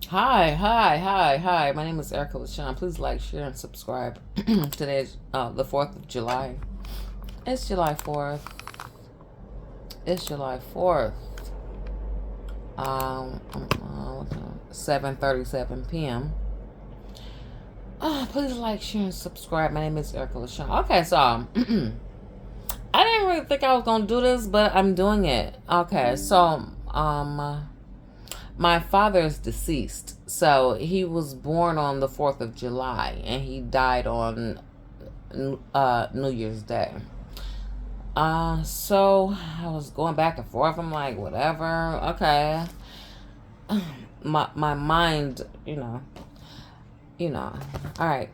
Hi. My name is Erica LaShawn. Please like, share, and subscribe. Today is the 4th of July. It's July 4th. It's July 4th. 7:37 p.m. Please like, share, and subscribe. My name is Erica LaShawn. Okay, so I didn't really think I was gonna do this, but I'm doing it. Okay, so my father is deceased. So he was born on the 4th of July and he died on New Year's Day. So I was going back and forth. I'm like, whatever, okay. My mind, All right.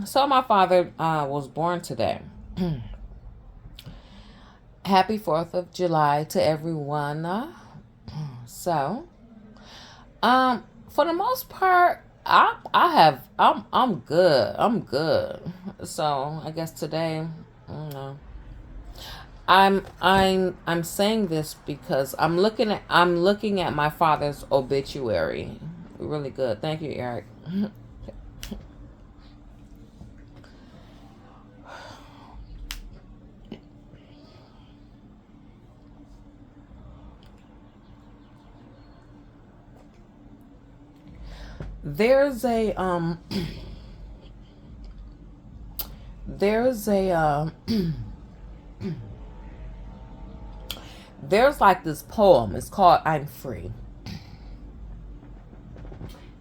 So my father was born today. Happy 4th of July to everyone. So, for the most part, I'm good. I'm good. So I guess today, I don't know. I'm saying this because I'm looking at my father's obituary. Really good. Thank you, Eric. There's a there's a there's like this poem. It's called "I'm Free."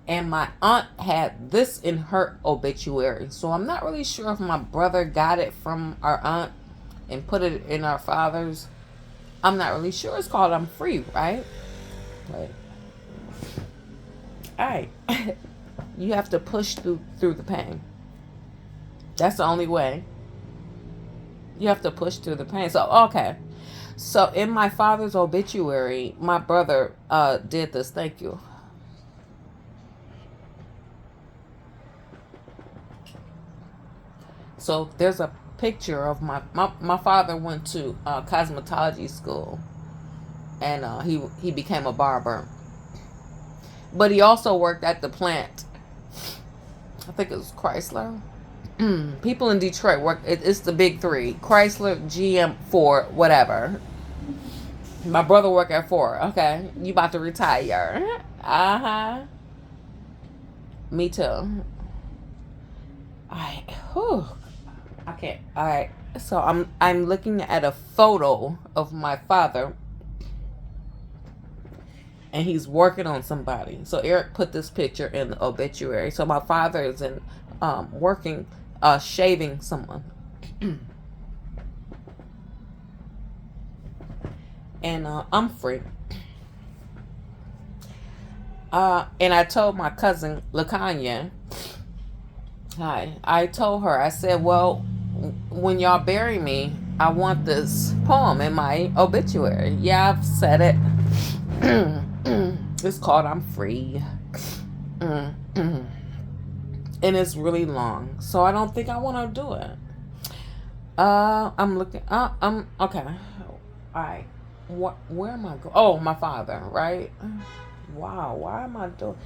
And my aunt had this in her obituary. So I'm not really sure if my brother got it from our aunt and put it in our father's. I'm not really sure. It's called "I'm Free," right? Right. All right. You have to push through the pain. That's the only way. You have to push through the pain. So okay. So in my father's obituary, my brother did this. Thank you. So there's a picture of my father went to cosmetology school and he became a barber. But he also worked at the plant. I think it was Chrysler. People in Detroit work. It's the big three: Chrysler, GM, Ford, whatever. My brother worked at Ford. Okay, you about to retire? Uh huh. Me too. I. Whew. I can't. All right. So I'm looking at a photo of my father, and he's working on somebody. So Eric put this picture in the obituary. So my father is in working, shaving someone, and I'm free. And I told my cousin Lakanya, hi. I told her. I said, well, when y'all bury me, I want this poem in my obituary. Yeah, I've said it. It's called "I'm Free." And it's really long, so I don't think I want to do it. I'm looking. I'm okay. All right. Where am I going? Oh, my father. Right. Wow. Why am I doing?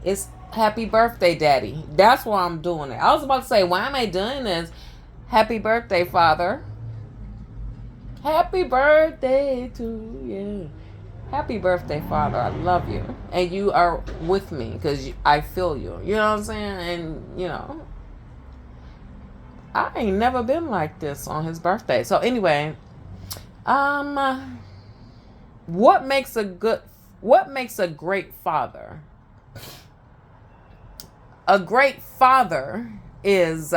It's Happy Birthday, Daddy. That's why I'm doing it. I was about to say, why am I doing this? Happy birthday, Father. Happy birthday to you. Happy birthday, Father. I love you. And you are with me because I feel you. You know what I'm saying? And, I ain't never been like this on his birthday. So, anyway, um, what makes a good, what makes a great father? A great father is,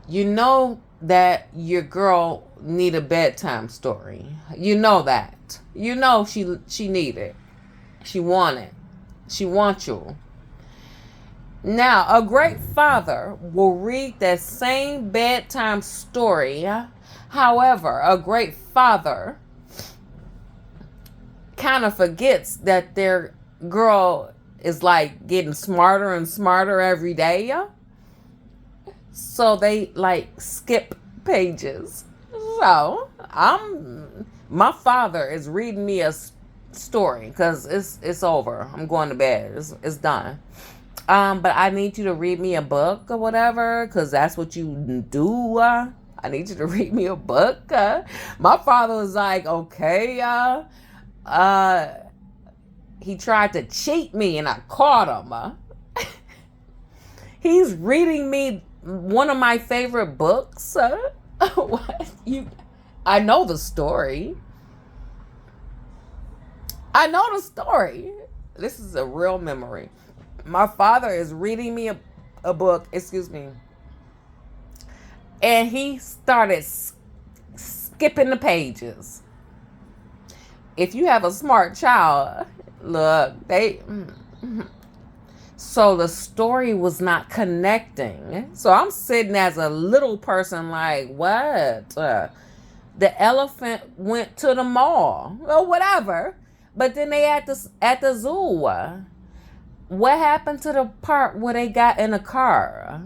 you know that your girl need a bedtime story. You know that. You know she need it. She want it. She wants you. Now, a great father will read that same bedtime story. However, a great father kind of forgets that their girl is like getting smarter and smarter every day. So they like skip pages. So my father is reading me story because it's over. I'm going to bed. It's done. But I need you to read me a book or whatever, because that's what you do. I need you to read me a book. My father was like, okay. He tried to cheat me, and I caught him. He's reading me one of my favorite books. What you? I know the story. I know the story. This is a real memory. My father is reading me a book, excuse me, and he started skipping the pages. If you have a smart child, look, so the story was not connecting. So I'm sitting as a little person like, what? The elephant went to the mall or whatever, but then they at the zoo. What happened to the part where they got in a car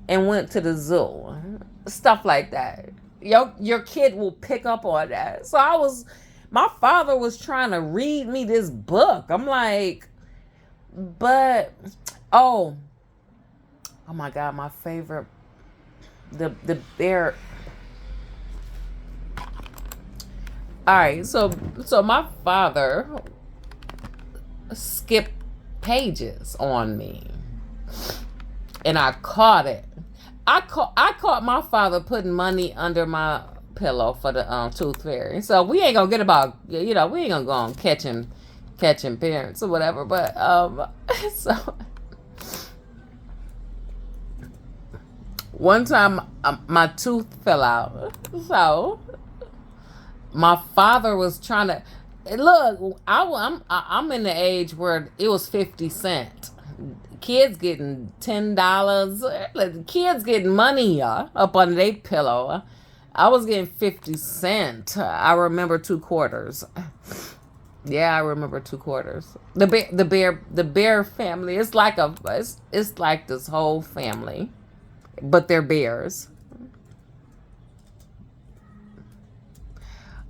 and went to the zoo? Stuff like that. Your kid will pick up on that. So my father was trying to read me this book. I'm like, but, oh my God, my favorite, the bear. All right, so my father skipped pages on me, and I caught it. I caught my father putting money under my pillow for the tooth fairy. So we ain't gonna get about, we ain't gonna go on catching parents or whatever. But so one time my tooth fell out. So my father was trying to look. I'm in the age where it was 50 cents. Kids getting $10. Kids getting money up under their pillow. I was getting 50 cents. I remember 2 quarters. Yeah, I remember 2 quarters. The bear family. It's like it's like this whole family, but they're bears.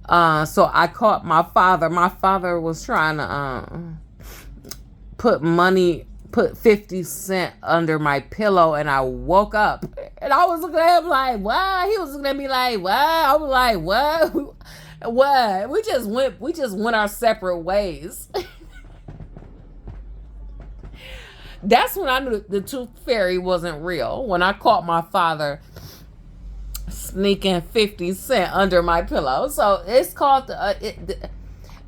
So I caught my father. My father was trying to put 50 cents under my pillow, and I woke up, and I was looking at him like, what? He was looking at me like, what? I was like, what? What? We just went our separate ways. That's when I knew the tooth fairy wasn't real. When I caught my father sneaking 50 cents under my pillow. So it's called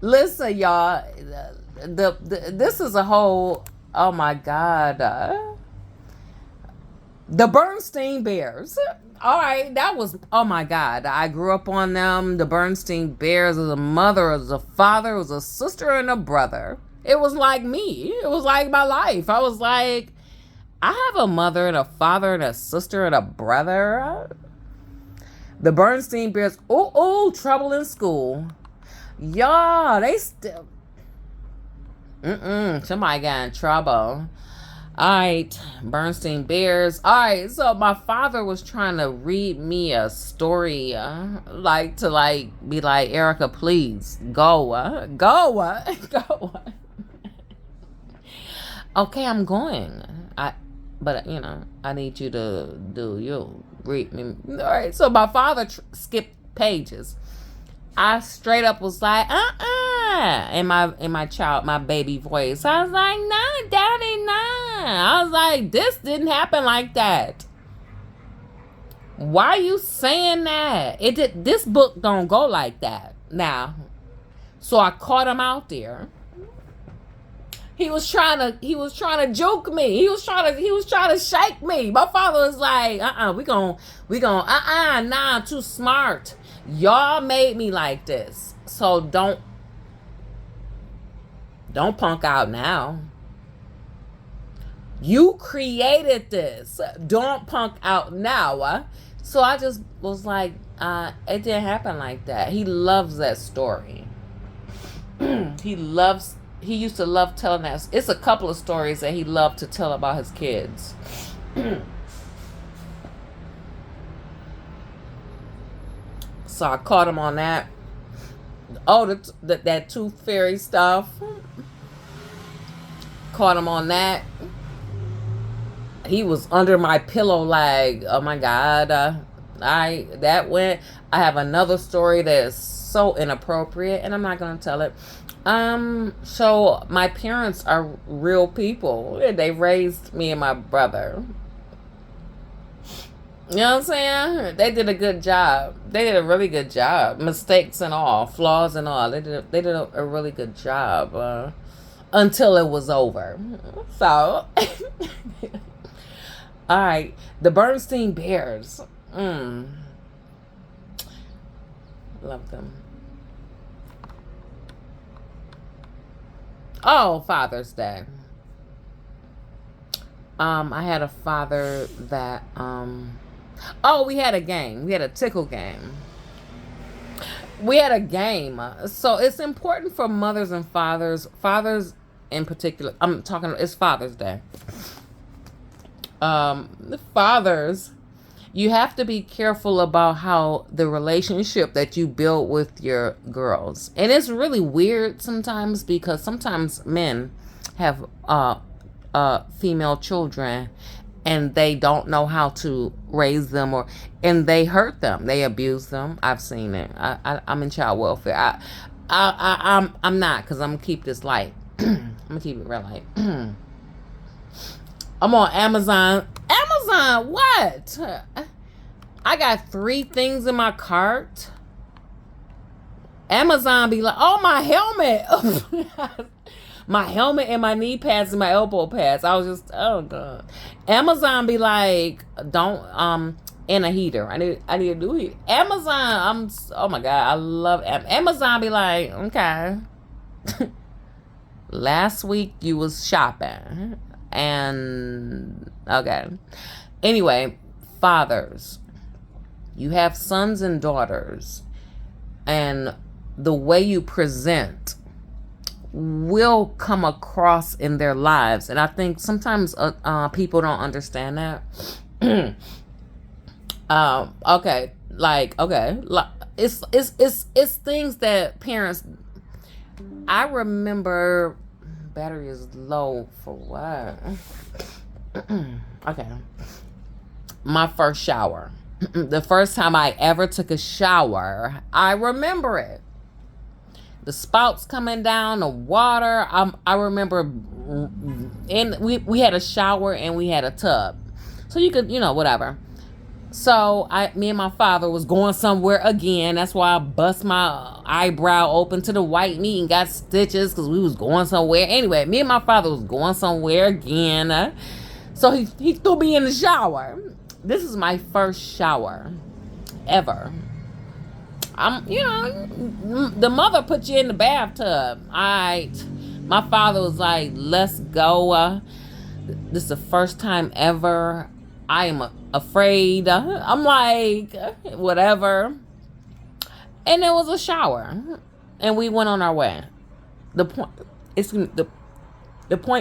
listen, y'all, this is a whole, oh my God, the Bernstein Bears. All right, that was, oh my God, I grew up on them. The Bernstein Bears was a mother, was a father, was a sister, and a brother. It was like me. It was like my life. I was like, I have a mother and a father and a sister and a brother. The Bernstein Bears. Oh, trouble in school. Y'all, they still. Somebody got in trouble. All right, Bernstein Bears. All right, so my father was trying to read me a story, be like, Erica, please go, go. Okay, I'm going. But I need you to do you read me. All right, so my father skipped pages. I straight up was like, in my baby voice. I was like, nah, daddy, nah. I was like, this didn't happen like that. Why are you saying that? This book don't go like that. Now, so I caught him out there. He was trying to joke me. He was trying to shake me. My father was like, nah, I'm too smart. Y'all made me like this. So don't punk out now. You created this. Don't punk out now. So I just was like, it didn't happen like that. He loves that story. He used to love telling us. It's a couple of stories that he loved to tell about his kids. So I caught him on that. Oh, that tooth fairy stuff. Caught him on that. He was under my pillow like, oh my God. I have another story that is so inappropriate, and I'm not gonna tell it. So my parents are real people. They raised me and my brother. You know what I'm saying? They did a good job. They did a really good job. Mistakes and all, flaws and all. They did a really good job until it was over. So, all right, the Bernstein Bears. Love them. Oh, Father's Day. I had a father that oh, we had a game. We had a tickle game. We had a game. So it's important for mothers and fathers in particular. I'm talking. It's Father's Day. The fathers, you have to be careful about how the relationship that you build with your girls, and it's really weird sometimes because sometimes men have female children and they don't know how to raise them, and they hurt them, they abuse them. I've seen it. I'm in child welfare. I'm not, because I'm gonna keep this light. I'm gonna keep it real light. I'm on Amazon. What? I got 3 things in my cart. Amazon be like, oh, my helmet. My helmet and my knee pads and my elbow pads. I was just, oh God. Amazon be like, don't, and a heater. I need a new heater. Amazon, oh my God, I love Amazon be like, okay. Last week you was shopping. And, okay. Anyway, fathers, you have sons and daughters, and the way you present will come across in their lives. And I think sometimes people don't understand that. Okay, it's things that parents. I remember. Battery is low for what? Okay. My first shower. The first time I ever took a shower, I remember it. The spouts coming down, the water. I remember, and we had a shower and we had a tub, so you could, whatever. So me and my father was going somewhere again. That's why I bust my eyebrow open to the white meat and got stitches, because we was going somewhere. Anyway, me and my father was going somewhere again. So he threw me in the shower. This is my first shower ever. The mother put you in the bathtub. My father was like, let's go. This is the first time ever. I am afraid. I'm like, whatever. And there was a shower, and we went on our way. The point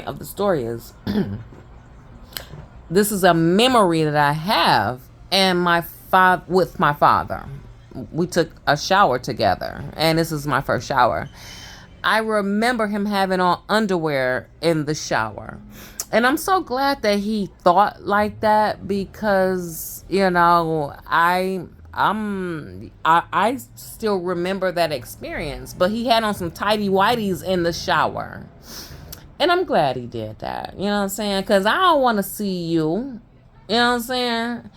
of the story is, this is a memory that I have, and with my father, we took a shower together, and this is my first shower. I remember him having on underwear in the shower. And I'm so glad that he thought like that, because, I still remember that experience. But he had on some tighty whities in the shower. And I'm glad he did that. You know what I'm saying? Because I don't want to see you. You know what I'm saying?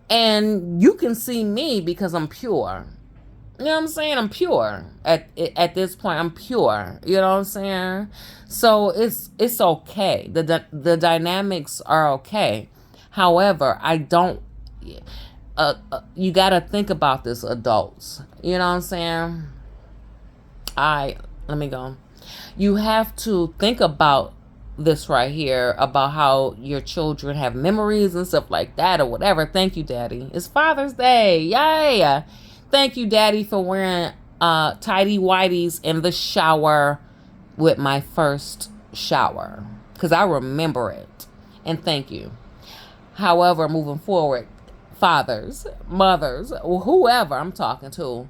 And you can see me because I'm pure. You know what I'm saying? I'm pure. At this point, I'm pure. You know what I'm saying? So it's okay. The dynamics are okay. However, I don't. You got to think about this, adults. You know what I'm saying? Let me go. You have to think about this right here, about how your children have memories and stuff like that, or whatever. Thank you, Daddy. It's Father's Day. Yay! Thank you, Daddy, for wearing tidy whities in the shower with my first shower, because I remember it. And thank you. However, moving forward, fathers, mothers, whoever I'm talking to,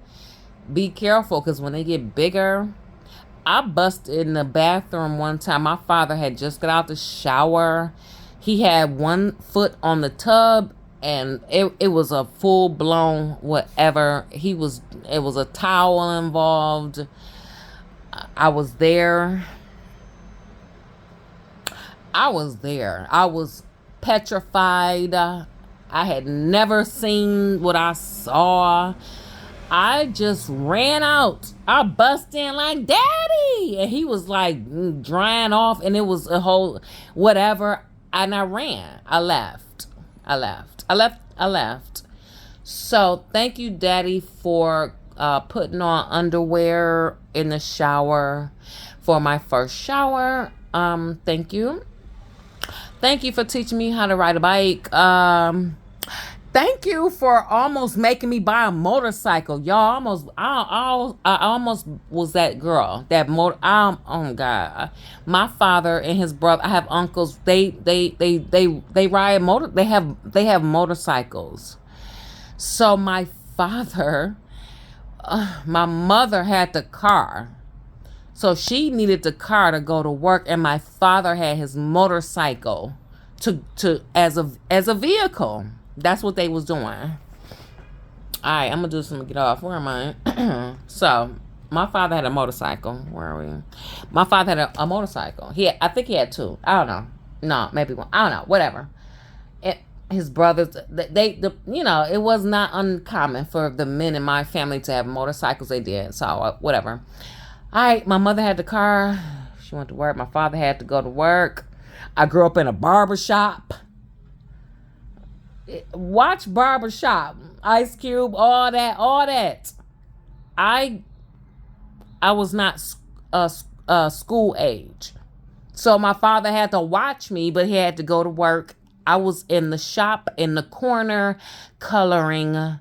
be careful, because when they get bigger, I busted in the bathroom one time. My father had just got out the shower. He had one foot on the tub, and it was a full blown whatever. It was a towel involved. I was there. I was there. I was petrified. I had never seen what I saw. I just ran out. I bust in like, Daddy! And he was like drying off, and it was a whole whatever. And I ran. I left. I left. So thank you, Daddy, for putting on underwear in the shower for my first shower. Thank you. Thank you for teaching me how to ride a bike. Thank you for almost making me buy a motorcycle, y'all. I almost was that girl. Oh my God, my father and his brother. I have uncles. They ride motor. They have motorcycles. So my father, my mother had the car. So she needed the car to go to work, and my father had his motorcycle as a vehicle. That's what they was doing. All right, I'm gonna do this. I'm gonna get off. Where am I? So my father had a motorcycle. Where are we? My father had a motorcycle. I think he had two. I don't know. No, maybe one. I don't know. Whatever. His brothers, it was not uncommon for the men in my family to have motorcycles. They did. So whatever. All right, my mother had the car. She went to work. My father had to go to work. I grew up in a barber shop. Watch Barbershop, Ice Cube, all that. I was not school age, so my father had to watch me, but he had to go to work. I was in the shop in the corner, coloring,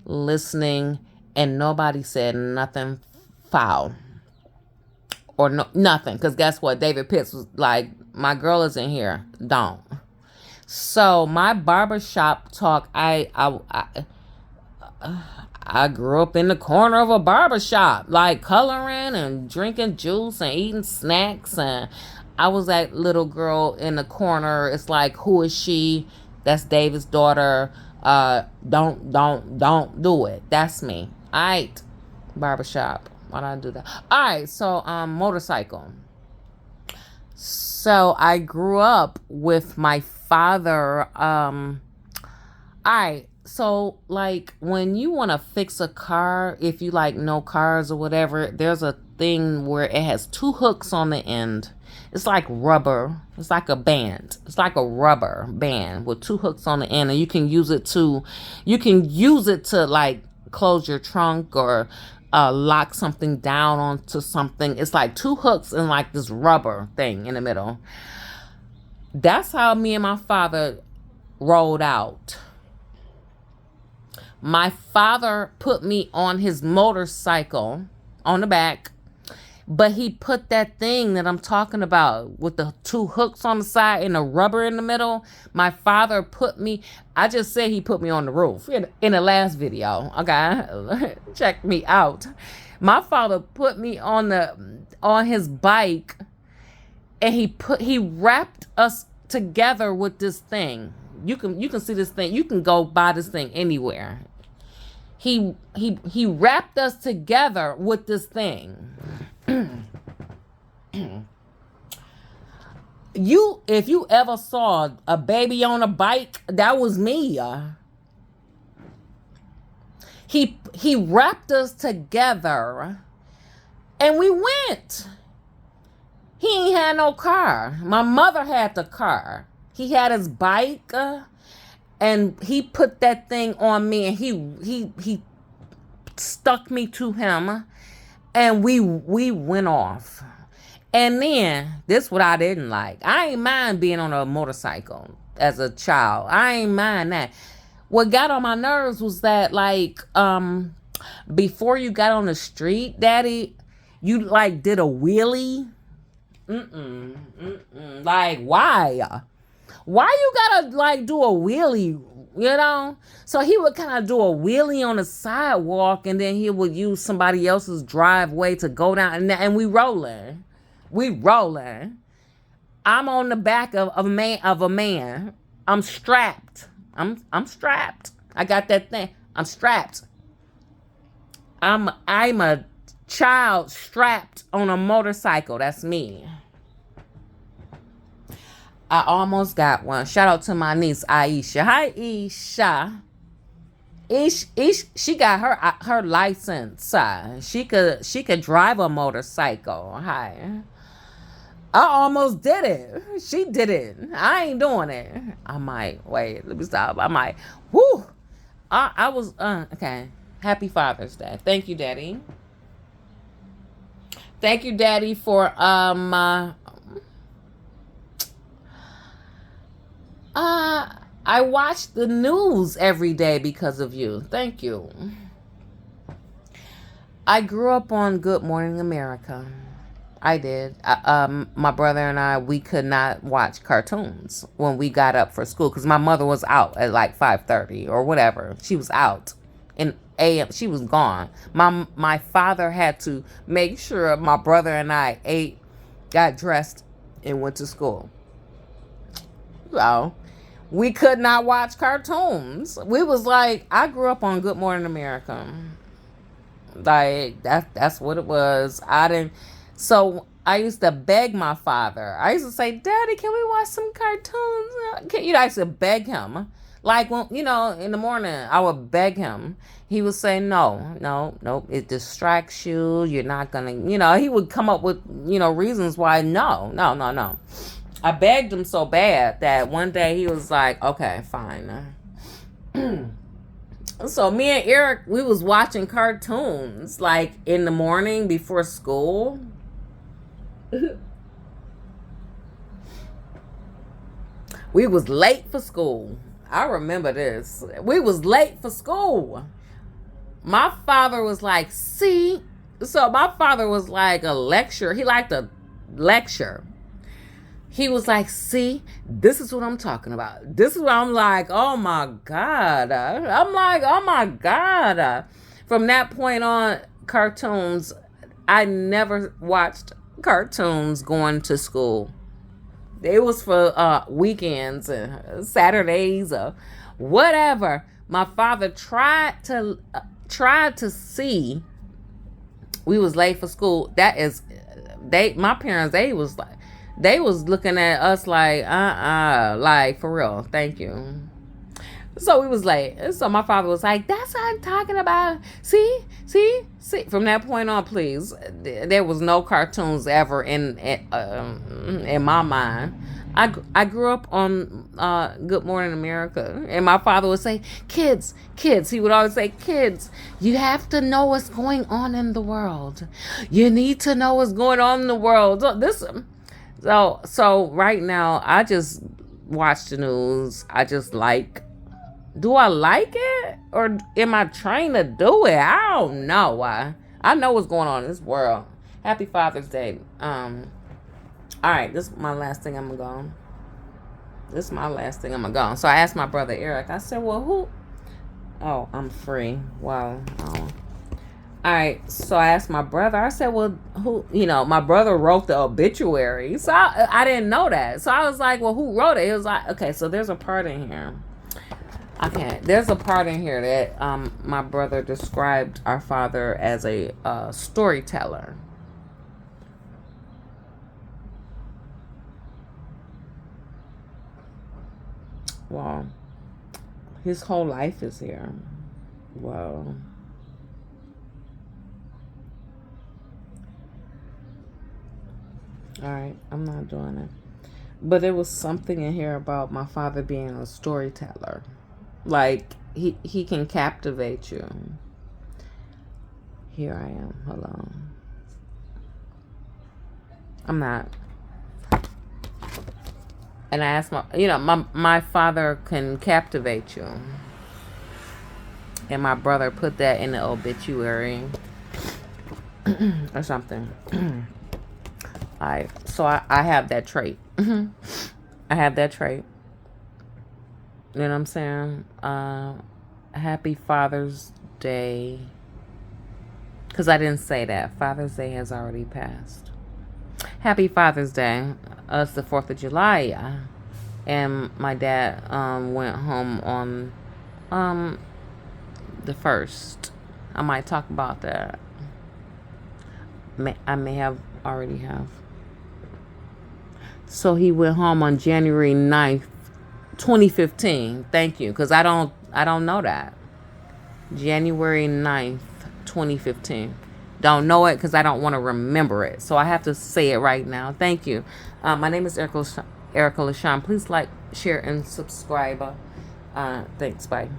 listening, and nobody said nothing foul or nothing. Because guess what? David Pitts was like, "My girl is in here. Don't." So my barbershop talk, I grew up in the corner of a barbershop, like coloring and drinking juice and eating snacks. And I was that little girl in the corner. It's like, who is she? That's David's daughter. Don't do it. That's me. All right, barbershop. Why did I do that? All right, so motorcycle. So I grew up with my father. All right. So like when you want to fix a car, if you like know cars or whatever, there's a thing where it has two hooks on the end. It's like rubber. It's like a band. It's like a rubber band with two hooks on the end, and you can use it to like close your trunk or lock something down onto something. It's like two hooks and like this rubber thing in the middle. That's how me and my father rolled out. My father put me on his motorcycle on the back, but he put that thing that I'm talking about with the two hooks on the side and the rubber in the middle. My father I just said he put me on the roof in the last video. Okay, check me out. My father put me on his bike, and he wrapped us together with this thing. You can see this thing. You can go buy this thing anywhere. He wrapped us together with this thing. If you ever saw a baby on a bike, that was me. He wrapped us together, and we went. He ain't had no car. My mother had the car. He had his bike, and he put that thing on me, and he stuck me to him, and we went off. And then this what I didn't like. I ain't mind being on a motorcycle as a child. I ain't mind that. What got on my nerves was that, like, before you got on the street, Daddy, you like did a wheelie. Like, why? Why you gotta like do a wheelie you know? So he would kind of do a wheelie on the sidewalk, and then he would use somebody else's driveway to go down, and we rolling. We rolling. I'm on the back of a man. I'm strapped. I'm strapped. I got that thing. I'm strapped. I'm a child strapped on a motorcycle. That's me. I almost got one. Shout out to my niece Aisha. Hi Isha. She got her license. She could drive a motorcycle. Hi. I almost did it. She did it. I ain't doing it. I might. Wait, let me stop. I might. Whoo. I was okay. Happy Father's Day. Thank you, Daddy. Thank you, Daddy, for I watch the news every day because of you. Thank you. I grew up on Good Morning America. I did. My brother and I, we could not watch cartoons when we got up for school because my mother was out at like 5:30 or whatever. She was out in AM. She was gone. My father had to make sure my brother and I ate, got dressed, and went to school. So we could not watch cartoons. We was like, I grew up on Good Morning America. Like that's what it was. I didn't. So I used to beg my father. I used to say, "Daddy, can we watch some cartoons?" I used to beg him. Like when in the morning, I would beg him. He would say, "No, it distracts you. You're not gonna." He would come up with reasons why. No. I begged him so bad that one day he was like, "Okay, fine." So me and Eric, we was watching cartoons like in the morning before school. We was late for school. I remember this. We was late for school. My father was like, see? So my father was like a lecturer. He liked to lecture. He was like, see, this is what I'm talking about. This is what I'm like, oh my God. I'm like, oh my God. From that point on, cartoons, I never watched cartoons going to school. It was for weekends and Saturdays or whatever. My father tried to see. We was late for school. My parents, they was looking at us like, like for real, thank you. So we was late. So my father was like, that's what I'm talking about. See. From that point on, please, there was no cartoons ever in my mind. I grew up on Good Morning America, and my father would say, kids. He would always say, kids, you have to know what's going on in the world. You need to know what's going on in the world. So right now, I just watch the news. I just do I like it? Or am I trying to do it? I don't know why. I know what's going on in this world. Happy Father's Day. All right, this is my last thing I'm going to go. So I asked my brother Eric. I said, well, who? Oh, I'm free. Wow. Oh. All right, so I asked my brother. I said, well, who? My brother wrote the obituary. So I didn't know that. So I was like, well, who wrote it? He was like, okay, so there's a part in here. There's a part in here that my brother described our father as a storyteller. Wow. His whole life is here. Wow. All right, I'm not doing it. But there was something in here about my father being a storyteller. Like, he can captivate you. Here I am. Hold on. I'm not. And I asked my father can captivate you. And my brother put that in the obituary or something. So I have that trait. I have that trait. You know what I'm saying? Happy Father's Day. Because I didn't say that. Father's Day has already passed. Happy Father's Day. It's the 4th of July. Yeah. And my dad went home on um, the 1st. I might talk about that. I may have already have. So he went home on January 9th, 2015. Thank you. Because I don't know that. January 9th, 2015. Don't know it because I don't want to remember it. So I have to say it right now. Thank you. My name is Erica LaShawn. Please like, share, and subscribe. Thanks. Bye.